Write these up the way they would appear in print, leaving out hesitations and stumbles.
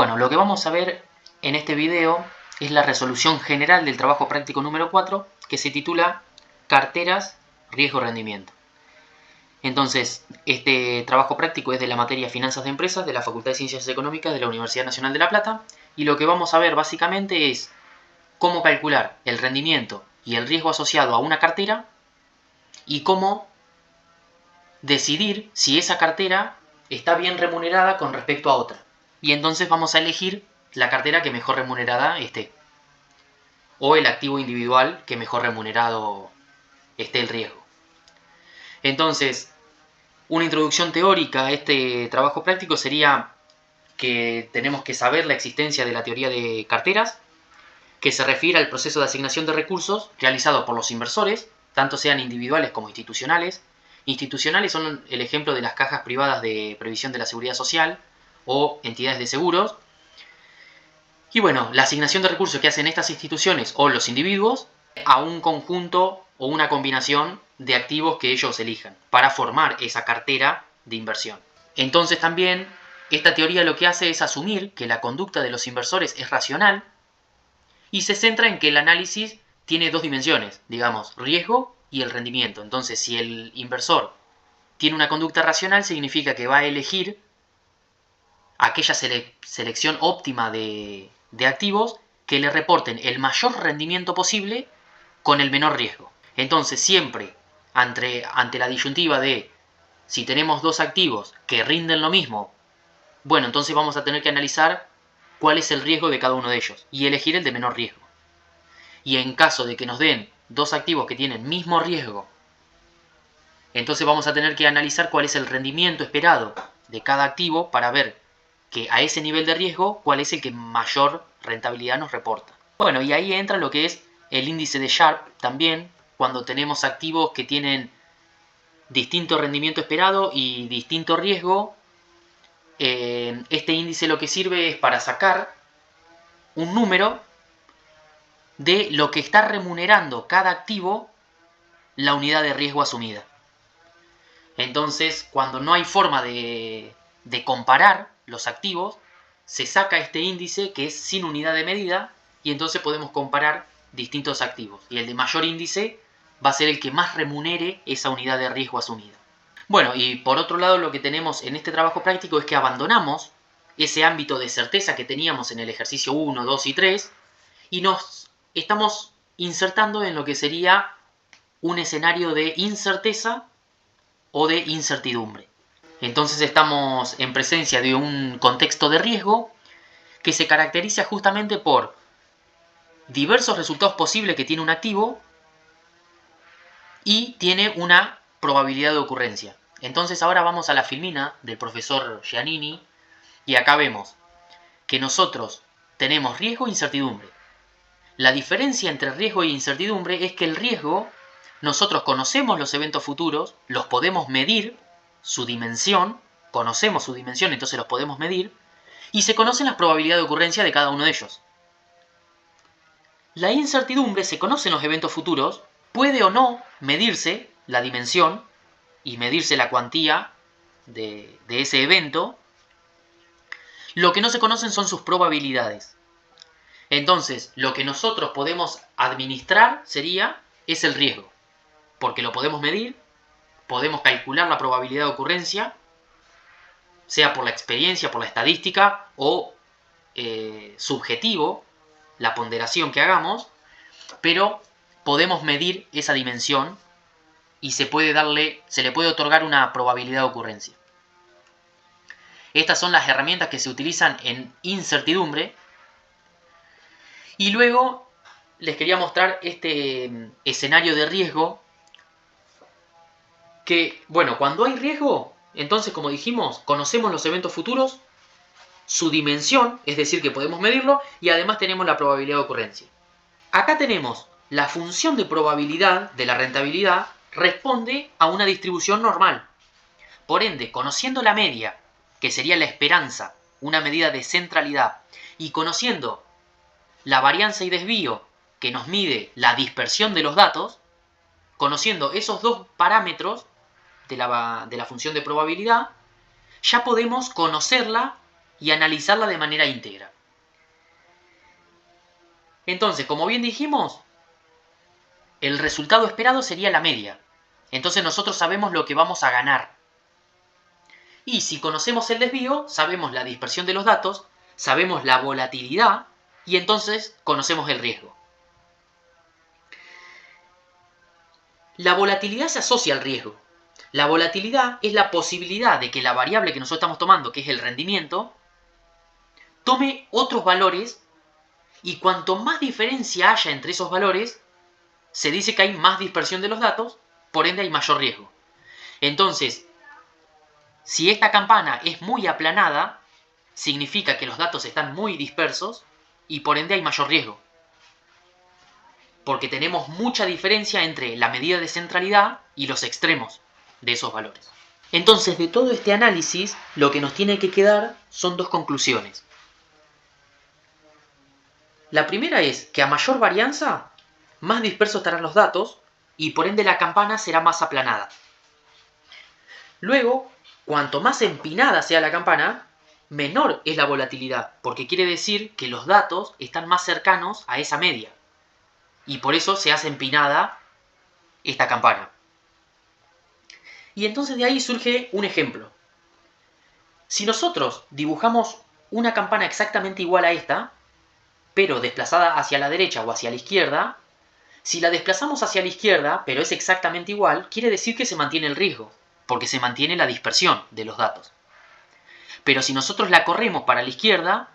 Bueno, lo que vamos a ver en este video es la resolución general del trabajo práctico número 4, que se titula Carteras, Riesgo-Rendimiento. Entonces, este trabajo práctico es de la materia Finanzas de Empresas de la Facultad de Ciencias Económicas de la Universidad Nacional de La Plata, y lo que vamos a ver básicamente es cómo calcular el rendimiento y el riesgo asociado a una cartera y cómo decidir si esa cartera está bien remunerada con respecto a otra. Y entonces vamos a elegir la cartera que mejor remunerada esté, o el activo individual que mejor remunerado esté el riesgo. Entonces, una introducción teórica a este trabajo práctico sería que tenemos que saber la existencia de la teoría de carteras, que se refiere al proceso de asignación de recursos realizado por los inversores, tanto sean individuales como institucionales. Institucionales son el ejemplo de las cajas privadas de previsión de la seguridad social o entidades de seguros. Y bueno, la asignación de recursos que hacen estas instituciones o los individuos a un conjunto o una combinación de activos que ellos elijan para formar esa cartera de inversión. Entonces también esta teoría lo que hace es asumir que la conducta de los inversores es racional y se centra en que el análisis tiene dos dimensiones, digamos, riesgo y el rendimiento. Entonces, si el inversor tiene una conducta racional, significa que va a elegir aquella selección óptima de activos que le reporten el mayor rendimiento posible con el menor riesgo. Entonces, siempre ante la disyuntiva de si tenemos dos activos que rinden lo mismo, bueno, entonces vamos a tener que analizar cuál es el riesgo de cada uno de ellos y elegir el de menor riesgo. Y en caso de que nos den dos activos que tienen mismo riesgo, entonces vamos a tener que analizar cuál es el rendimiento esperado de cada activo para ver que a ese nivel de riesgo, cuál es el que mayor rentabilidad nos reporta. Bueno, y ahí entra lo que es el índice de Sharpe también, cuando tenemos activos que tienen distinto rendimiento esperado y distinto riesgo. Este índice lo que sirve es para sacar un número de lo que está remunerando cada activo la unidad de riesgo asumida. Entonces, cuando no hay forma de comparar los activos, se saca este índice que es sin unidad de medida y entonces podemos comparar distintos activos. Y el de mayor índice va a ser el que más remunere esa unidad de riesgo asumida. Bueno, y por otro lado lo que tenemos en este trabajo práctico es que abandonamos ese ámbito de certeza que teníamos en el ejercicio 1, 2 y 3 y nos estamos insertando en lo que sería un escenario de incerteza o de incertidumbre. Entonces estamos en presencia de un contexto de riesgo que se caracteriza justamente por diversos resultados posibles que tiene un activo y tiene una probabilidad de ocurrencia. Entonces ahora vamos a la filmina del profesor Giannini y acá vemos que nosotros tenemos riesgo e incertidumbre. La diferencia entre riesgo e incertidumbre es que el riesgo, nosotros conocemos los eventos futuros, los podemos medir, su dimensión, conocemos su dimensión, entonces los podemos medir, y se conocen las probabilidades de ocurrencia de cada uno de ellos. La incertidumbre, se conocen los eventos futuros, puede o no medirse la dimensión y medirse la cuantía de ese evento. Lo que no se conocen son sus probabilidades. Entonces, lo que nosotros podemos administrar es el riesgo, porque lo podemos medir, podemos calcular la probabilidad de ocurrencia, sea por la experiencia, por la estadística o subjetivo, la ponderación que hagamos, pero podemos medir esa dimensión y se le puede otorgar una probabilidad de ocurrencia. Estas son las herramientas que se utilizan en incertidumbre. Y luego les quería mostrar este escenario de riesgo que, bueno, cuando hay riesgo, entonces, como dijimos, conocemos los eventos futuros, su dimensión, es decir, que podemos medirlo, y además tenemos la probabilidad de ocurrencia. Acá tenemos la función de probabilidad de la rentabilidad responde a una distribución normal. Por ende, conociendo la media, que sería la esperanza, una medida de centralidad, y conociendo la varianza y desvío, que nos mide la dispersión de los datos, conociendo esos dos parámetros de la función de probabilidad, ya podemos conocerla y analizarla de manera íntegra. Entonces, como bien dijimos, el resultado esperado sería la media. Entonces nosotros sabemos lo que vamos a ganar. Y si conocemos el desvío, sabemos la dispersión de los datos, sabemos la volatilidad y entonces conocemos el riesgo. La volatilidad se asocia al riesgo. La volatilidad es la posibilidad de que la variable que nosotros estamos tomando, que es el rendimiento, tome otros valores y cuanto más diferencia haya entre esos valores, se dice que hay más dispersión de los datos, por ende hay mayor riesgo. Entonces, si esta campana es muy aplanada, significa que los datos están muy dispersos y por ende hay mayor riesgo. Porque tenemos mucha diferencia entre la medida de centralidad y los extremos de esos valores. Entonces, de todo este análisis, lo que nos tiene que quedar son dos conclusiones. La primera es que a mayor varianza, más dispersos estarán los datos y por ende la campana será más aplanada. Luego, cuanto más empinada sea la campana, menor es la volatilidad, porque quiere decir que los datos están más cercanos a esa media. Y por eso se hace empinada esta campana. Y entonces de ahí surge un ejemplo. Si nosotros dibujamos una campana exactamente igual a esta, pero desplazada hacia la derecha o hacia la izquierda, si la desplazamos hacia la izquierda, pero es exactamente igual, quiere decir que se mantiene el riesgo, porque se mantiene la dispersión de los datos. Pero si nosotros la corremos para la izquierda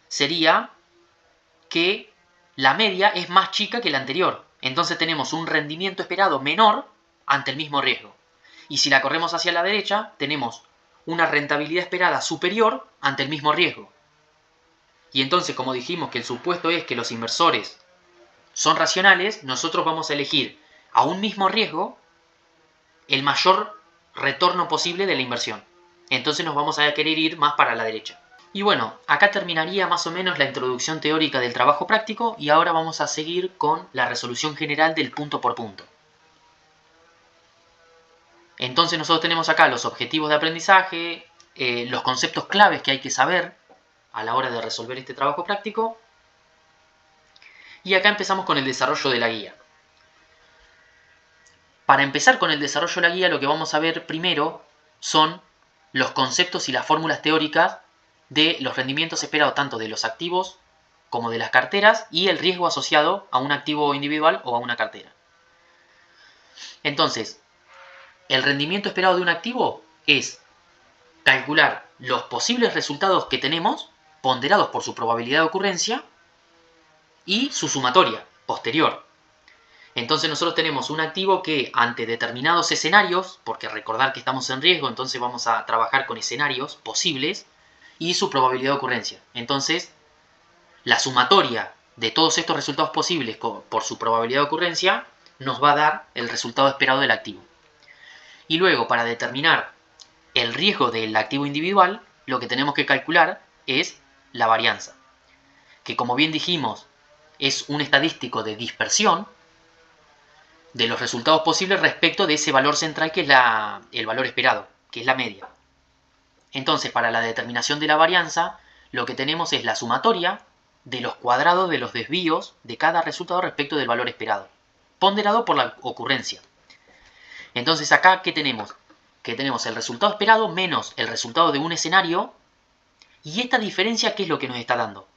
sería que la media es más chica que la anterior. Entonces tenemos un rendimiento esperado menor ante el mismo riesgo. Y si la corremos hacia la derecha, tenemos una rentabilidad esperada superior ante el mismo riesgo. Y entonces, como dijimos que el supuesto es que los inversores son racionales, nosotros vamos a elegir a un mismo riesgo el mayor retorno posible de la inversión. Entonces nos vamos a querer ir más para la derecha. Y bueno, acá terminaría más o menos la introducción teórica del trabajo práctico y ahora vamos a seguir con la resolución general del punto por punto. Entonces nosotros tenemos acá los objetivos de aprendizaje, los conceptos claves que hay que saber a la hora de resolver este trabajo práctico. Y acá empezamos con el desarrollo de la guía. Para empezar con el desarrollo de la guía, lo que vamos a ver primero son los conceptos y las fórmulas teóricas de los rendimientos esperados tanto de los activos como de las carteras y el riesgo asociado a un activo individual o a una cartera. Entonces, el rendimiento esperado de un activo es calcular los posibles resultados que tenemos, ponderados por su probabilidad de ocurrencia, y su sumatoria posterior. Entonces nosotros tenemos un activo que ante determinados escenarios, porque recordar que estamos en riesgo, entonces vamos a trabajar con escenarios posibles, y su probabilidad de ocurrencia. Entonces, la sumatoria de todos estos resultados posibles por su probabilidad de ocurrencia nos va a dar el resultado esperado del activo. Y luego, para determinar el riesgo del activo individual, lo que tenemos que calcular es la varianza, que como bien dijimos, es un estadístico de dispersión de los resultados posibles respecto de ese valor central que es el valor esperado, que es la media. Entonces, para la determinación de la varianza, lo que tenemos es la sumatoria de los cuadrados de los desvíos de cada resultado respecto del valor esperado, ponderado por la ocurrencia. Entonces, acá, ¿qué tenemos? Que tenemos el resultado esperado menos el resultado de un escenario. ¿Y esta diferencia qué es lo que nos está dando?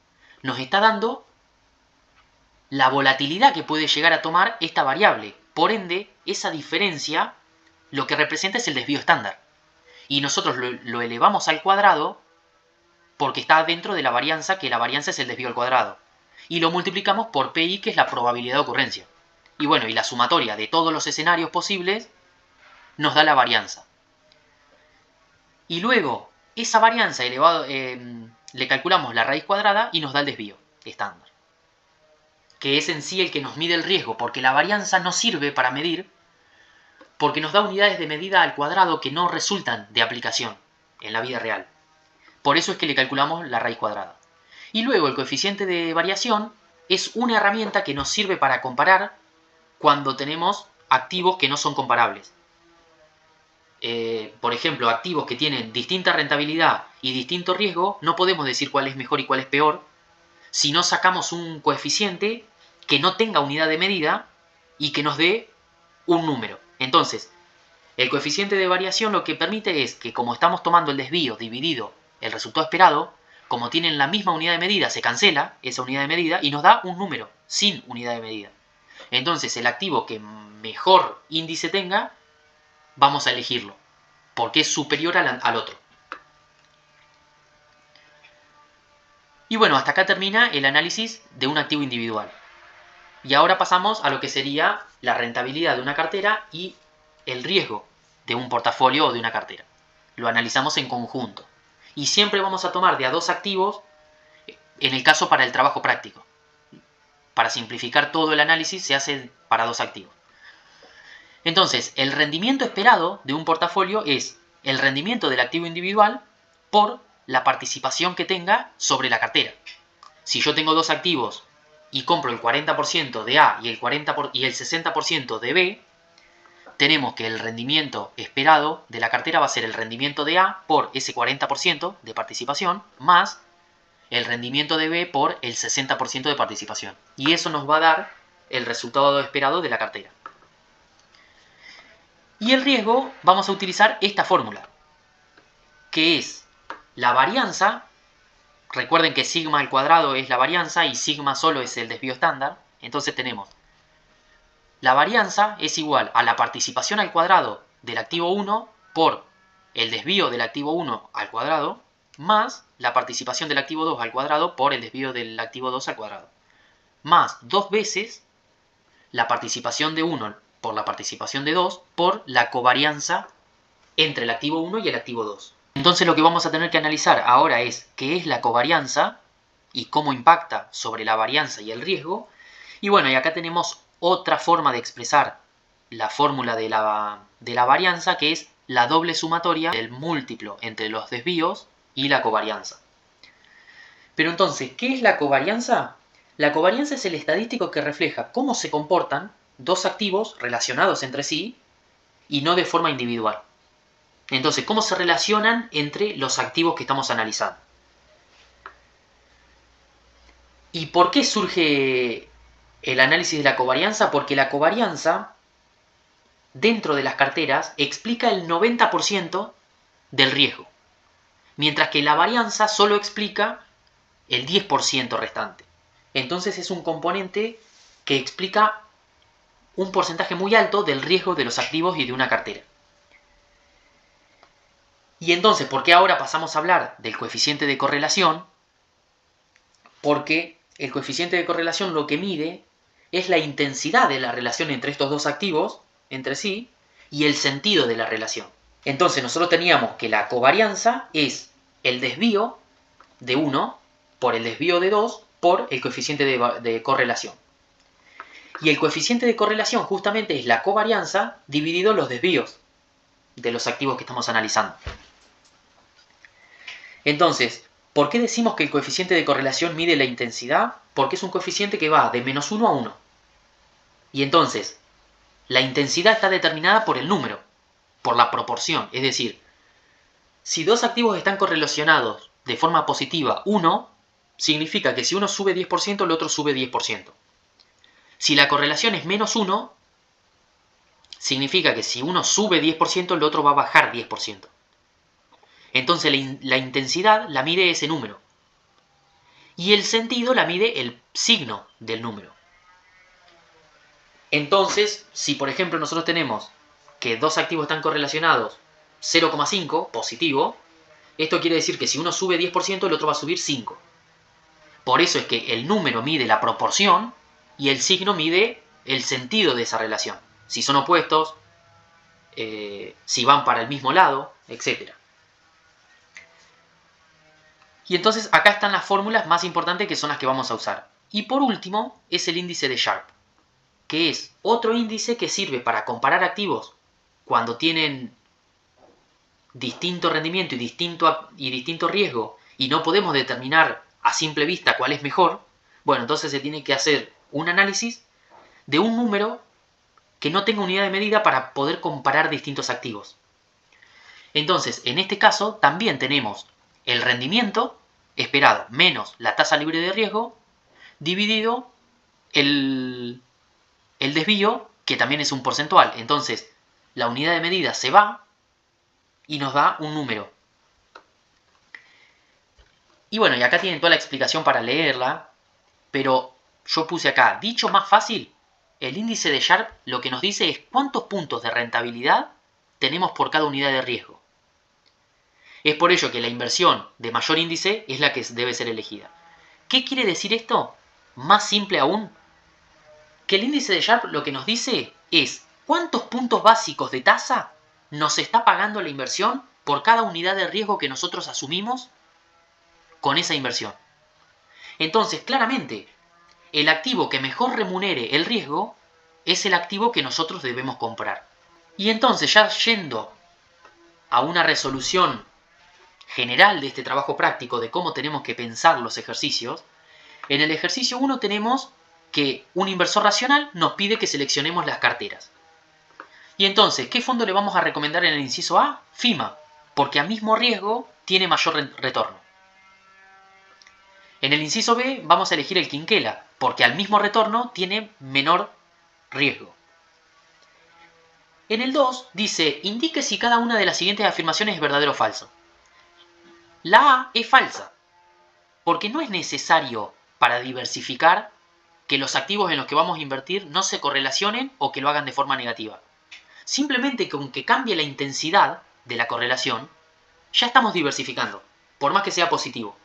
Nos está dando la volatilidad que puede llegar a tomar esta variable. Por ende, esa diferencia lo que representa es el desvío estándar. Y nosotros lo elevamos al cuadrado porque está dentro de la varianza, que la varianza es el desvío al cuadrado. Y lo multiplicamos por PI, que es la probabilidad de ocurrencia. Y bueno, y la sumatoria de todos los escenarios posibles nos da la varianza. Y luego, esa varianza le calculamos la raíz cuadrada y nos da el desvío estándar, que es en sí el que nos mide el riesgo, porque la varianza no sirve para medir, porque nos da unidades de medida al cuadrado que no resultan de aplicación en la vida real. Por eso es que le calculamos la raíz cuadrada. Y luego el coeficiente de variación es una herramienta que nos sirve para comparar cuando tenemos activos que no son comparables. por ejemplo, activos que tienen distinta rentabilidad y distinto riesgo, no podemos decir cuál es mejor y cuál es peor si no sacamos un coeficiente que no tenga unidad de medida y que nos dé un número. Entonces, el coeficiente de variación lo que permite es que, como estamos tomando el desvío dividido el resultado esperado, como tienen la misma unidad de medida, se cancela esa unidad de medida y nos da un número sin unidad de medida. Entonces, el activo que mejor índice tenga, vamos a elegirlo, porque es superior al otro. Y bueno, hasta acá termina el análisis de un activo individual. Y ahora pasamos a lo que sería la rentabilidad de una cartera y el riesgo de un portafolio o de una cartera. Lo analizamos en conjunto. Y siempre vamos a tomar de a dos activos en el caso para el trabajo práctico. Para simplificar todo el análisis se hace para dos activos. Entonces, el rendimiento esperado de un portafolio es el rendimiento del activo individual por la participación que tenga sobre la cartera. Si yo tengo dos activos y compro el 40% de A y el 60% de B, tenemos que el rendimiento esperado de la cartera va a ser el rendimiento de A por ese 40% de participación más el rendimiento de B por el 60% de participación. Y eso nos va a dar el resultado esperado de la cartera. Y el riesgo vamos a utilizar esta fórmula, que es la varianza. Recuerden que sigma al cuadrado es la varianza y sigma solo es el desvío estándar. Entonces tenemos la varianza es igual a la participación al cuadrado del activo 1 por el desvío del activo 1 al cuadrado más la participación del activo 2 al cuadrado por el desvío del activo 2 al cuadrado. Más dos veces la participación de 1 por la participación de 2 por la covarianza entre el activo 1 y el activo 2. Entonces lo que vamos a tener que analizar ahora es qué es la covarianza y cómo impacta sobre la varianza y el riesgo. Y bueno, y acá tenemos otra forma de expresar la fórmula de la varianza, que es la doble sumatoria del múltiplo entre los desvíos y la covarianza. Pero entonces, ¿qué es la covarianza? La covarianza es el estadístico que refleja cómo se comportan dos activos relacionados entre sí y no de forma individual. Entonces, ¿cómo se relacionan entre los activos que estamos analizando? ¿Y por qué surge el análisis de la covarianza? Porque la covarianza, dentro de las carteras, explica el 90% del riesgo, mientras que la varianza solo explica el 10% restante. Entonces es un componente que explica un porcentaje muy alto del riesgo de los activos y de una cartera. Y entonces, ¿por qué ahora pasamos a hablar del coeficiente de correlación? Porque el coeficiente de correlación lo que mide es la intensidad de la relación entre estos dos activos, entre sí, y el sentido de la relación. Entonces nosotros teníamos que la covarianza es el desvío de 1 por el desvío de 2 por el coeficiente de correlación. Y el coeficiente de correlación justamente es la covarianza dividido los desvíos de los activos que estamos analizando. Entonces, ¿por qué decimos que el coeficiente de correlación mide la intensidad? Porque es un coeficiente que va de menos 1 a 1. Y entonces, la intensidad está determinada por el número, por la proporción. Es decir, si dos activos están correlacionados de forma positiva 1, significa que si uno sube 10%, el otro sube 10%. Si la correlación es menos 1, significa que si uno sube 10%, el otro va a bajar 10%. Entonces la intensidad la mide ese número. Y el sentido la mide el signo del número. Entonces, si por ejemplo nosotros tenemos que dos activos están correlacionados 0,5, positivo, esto quiere decir que si uno sube 10%, el otro va a subir 5. Por eso es que el número mide la proporción y el signo mide el sentido de esa relación. Si son opuestos, si van para el mismo lado, etc. Y entonces acá están las fórmulas más importantes que son las que vamos a usar. Y por último es el índice de Sharpe, que es otro índice que sirve para comparar activos cuando tienen distinto rendimiento y distinto riesgo y no podemos determinar a simple vista cuál es mejor. Bueno, entonces se tiene que hacer un análisis de un número que no tenga unidad de medida para poder comparar distintos activos. Entonces, en este caso, también tenemos el rendimiento esperado menos la tasa libre de riesgo dividido el desvío, que también es un porcentual. Entonces, la unidad de medida se va y nos da un número. Y bueno, y acá tienen toda la explicación para leerla, pero yo puse acá, dicho más fácil, el índice de Sharpe lo que nos dice es cuántos puntos de rentabilidad tenemos por cada unidad de riesgo. Es por ello que la inversión de mayor índice es la que debe ser elegida. ¿Qué quiere decir esto? Más simple aún, que el índice de Sharpe lo que nos dice es cuántos puntos básicos de tasa nos está pagando la inversión por cada unidad de riesgo que nosotros asumimos con esa inversión. Entonces, claramente, el activo que mejor remunere el riesgo es el activo que nosotros debemos comprar. Y entonces, ya yendo a una resolución general de este trabajo práctico de cómo tenemos que pensar los ejercicios, en el ejercicio 1 tenemos que un inversor racional nos pide que seleccionemos las carteras. Y entonces, ¿qué fondo le vamos a recomendar en el inciso A? FIMA, porque a mismo riesgo tiene mayor retorno. En el inciso B vamos a elegir el Quinquela, porque al mismo retorno tiene menor riesgo. En el 2 dice, indique si cada una de las siguientes afirmaciones es verdadero o falso. La A es falsa, porque no es necesario para diversificar que los activos en los que vamos a invertir no se correlacionen o que lo hagan de forma negativa. Simplemente con que cambie la intensidad de la correlación, ya estamos diversificando, por más que sea positivo.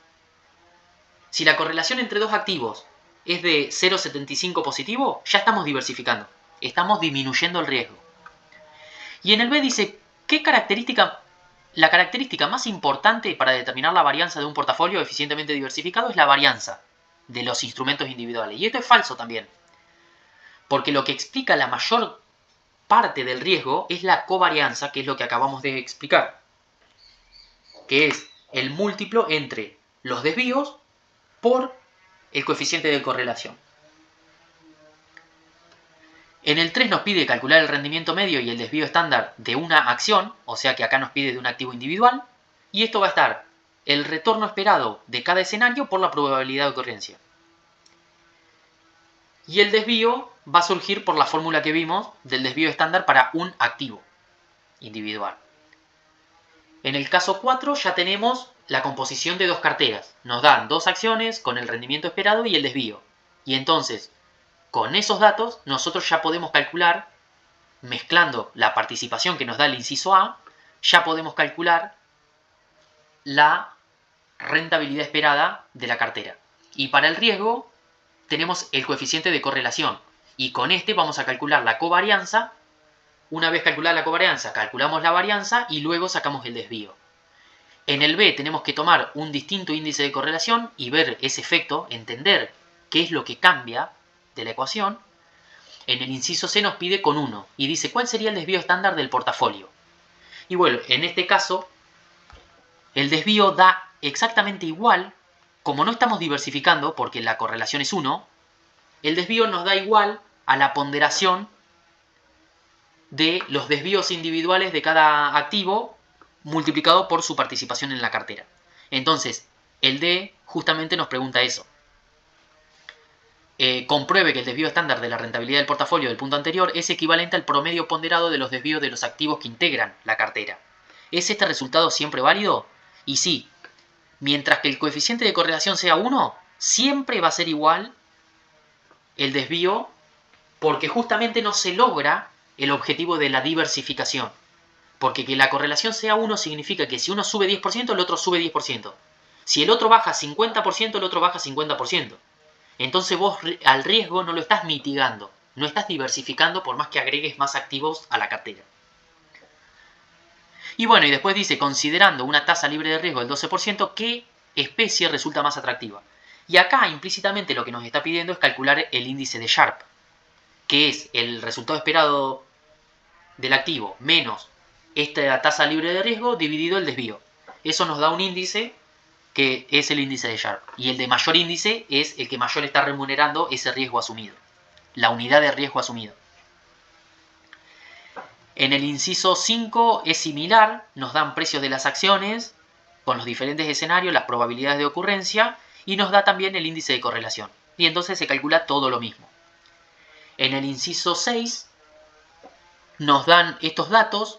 Si la correlación entre dos activos es de 0,75 positivo, ya estamos diversificando. Estamos disminuyendo el riesgo. Y en el B dice, la característica más importante para determinar la varianza de un portafolio eficientemente diversificado es la varianza de los instrumentos individuales. Y esto es falso también. Porque lo que explica la mayor parte del riesgo es la covarianza, que es lo que acabamos de explicar. Que es el múltiplo entre los desvíos por el coeficiente de correlación. En el 3 nos pide calcular el rendimiento medio y el desvío estándar de una acción, o sea que acá nos pide de un activo individual, y esto va a estar el retorno esperado de cada escenario por la probabilidad de ocurrencia. Y el desvío va a surgir por la fórmula que vimos del desvío estándar para un activo individual. En el caso 4 ya tenemos la composición de dos carteras. Nos dan dos acciones con el rendimiento esperado y el desvío. Y entonces, con esos datos, nosotros ya podemos calcular, mezclando la participación que nos da el inciso A, ya podemos calcular la rentabilidad esperada de la cartera. Y para el riesgo, tenemos el coeficiente de correlación. Y con este vamos a calcular la covarianza. Una vez calculada la covarianza, calculamos la varianza y luego sacamos el desvío. En el B tenemos que tomar un distinto índice de correlación y ver ese efecto, entender qué es lo que cambia de la ecuación. En el inciso C nos pide con 1 y dice cuál sería el desvío estándar del portafolio. Y bueno, en este caso, el desvío da exactamente igual, como no estamos diversificando porque la correlación es 1, el desvío nos da igual a la ponderación de los desvíos individuales de cada activo multiplicado por su participación en la cartera. Entonces, el D justamente nos pregunta eso. Compruebe que el desvío estándar de la rentabilidad del portafolio del punto anterior es equivalente al promedio ponderado de los desvíos de los activos que integran la cartera. ¿Es este resultado siempre válido? Y sí, mientras que el coeficiente de correlación sea 1, siempre va a ser igual el desvío porque justamente no se logra el objetivo de la diversificación. Porque que la correlación sea 1 significa que si uno sube 10%, el otro sube 10%. Si el otro baja 50%, el otro baja 50%. Entonces vos al riesgo no lo estás mitigando, no estás diversificando por más que agregues más activos a la cartera. Y bueno, y después dice, considerando una tasa libre de riesgo del 12%, ¿qué especie resulta más atractiva? Y acá implícitamente lo que nos está pidiendo es calcular el índice de Sharpe, que es el resultado esperado del activo menos esta tasa libre de riesgo dividido el desvío. Eso nos da un índice que es el índice de Sharpe. Y el de mayor índice es el que mayor está remunerando ese riesgo asumido. La unidad de riesgo asumido. En el inciso 5 es similar, nos dan precios de las acciones con los diferentes escenarios, las probabilidades de ocurrencia, y nos da también el índice de correlación. Y entonces se calcula todo lo mismo. En el inciso 6 nos dan estos datos,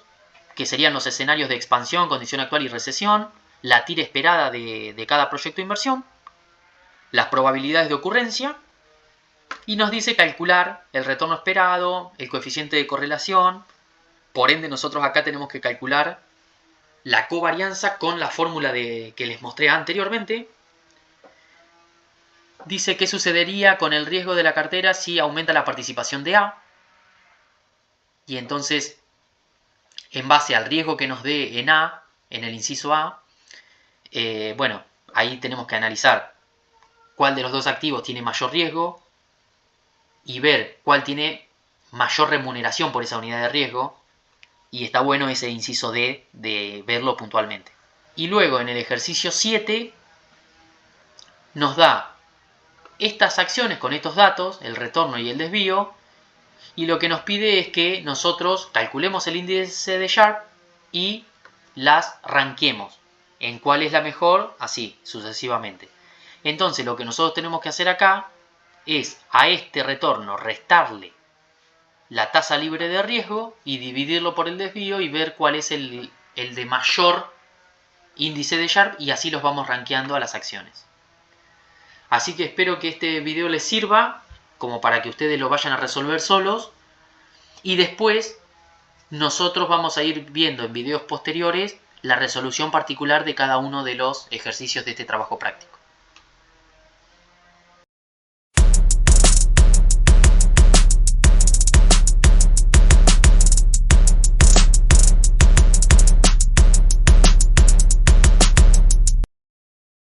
que serían los escenarios de expansión, condición actual y recesión, la tira esperada de cada proyecto de inversión, las probabilidades de ocurrencia, y nos dice calcular el retorno esperado, el coeficiente de correlación. Por ende, nosotros acá tenemos que calcular la covarianza con la fórmula que les mostré anteriormente. Dice qué sucedería con el riesgo de la cartera si aumenta la participación de A. Y entonces, en base al riesgo que nos dé en A, en el inciso A, bueno, ahí tenemos que analizar cuál de los dos activos tiene mayor riesgo y ver cuál tiene mayor remuneración por esa unidad de riesgo. Y está bueno ese inciso D de verlo puntualmente. Y luego en el ejercicio 7 nos da estas acciones con estos datos, el retorno y el desvío, y lo que nos pide es que nosotros calculemos el índice de Sharpe y las ranquemos en cuál es la mejor, así sucesivamente. Entonces lo que nosotros tenemos que hacer acá es a este retorno restarle la tasa libre de riesgo y dividirlo por el desvío y ver cuál es el de mayor índice de Sharpe, y así los vamos rankeando a las acciones. Así que espero que este video les sirva como para que ustedes lo vayan a resolver solos, y después nosotros vamos a ir viendo en videos posteriores la resolución particular de cada uno de los ejercicios de este trabajo práctico.